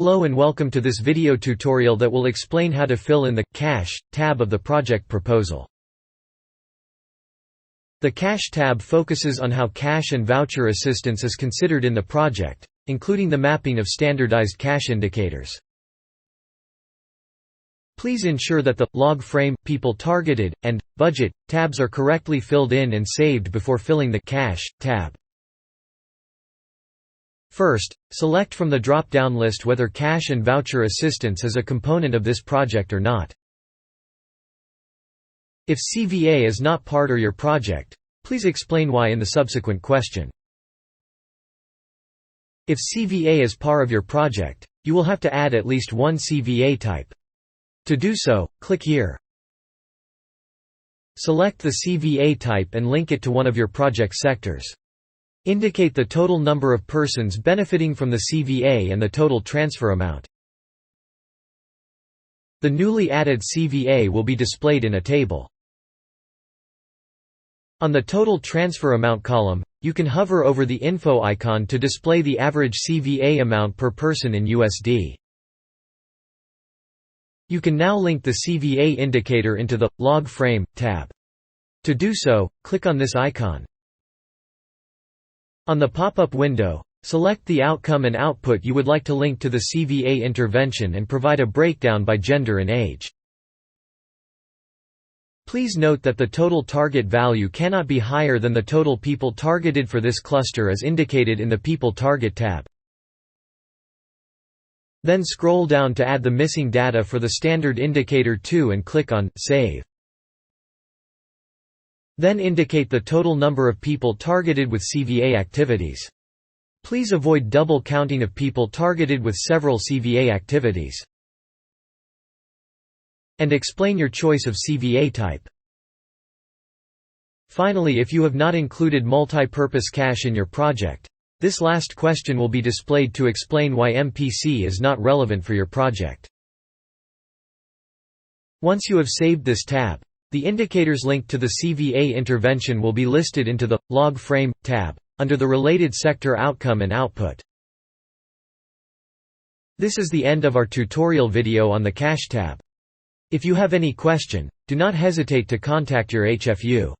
Hello and welcome to this video tutorial that will explain how to fill in the Cash tab of the project proposal. The Cash tab focuses on how cash and voucher assistance is considered in the project, including the mapping of standardized cash indicators. Please ensure that the Log Frame, People Targeted, and Budget tabs are correctly filled in and saved before filling the Cash tab. First, select from the drop-down list whether cash and voucher assistance is a component of this project or not. If CVA is not part of your project, please explain why in the subsequent question. If CVA is part of your project, you will have to add at least one CVA type. To do so, click here. Select the CVA type and link it to one of your project sectors. Indicate the total number of persons benefiting from the CVA and the total transfer amount. The newly added CVA will be displayed in a table. On the total transfer amount column, you can hover over the info icon to display the average CVA amount per person in USD. You can now link the CVA indicator into the Log Frame tab. To do so, click on this icon. On the pop-up window, select the outcome and output you would like to link to the CVA intervention and provide a breakdown by gender and age. Please note that the total target value cannot be higher than the total people targeted for this cluster as indicated in the People Target tab. Then scroll down to add the missing data for the standard indicator 2 and click on Save. Then indicate the total number of people targeted with CVA activities. Please avoid double counting of people targeted with several CVA activities. And explain your choice of CVA type. Finally, if you have not included multi-purpose cash in your project, this last question will be displayed to explain why MPC is not relevant for your project. Once you have saved this tab, the indicators linked to the CVA intervention will be listed into the Log Frame tab, under the related sector Outcome and Output. This is the end of our tutorial video on the Cash tab. If you have any question, do not hesitate to contact your HFU.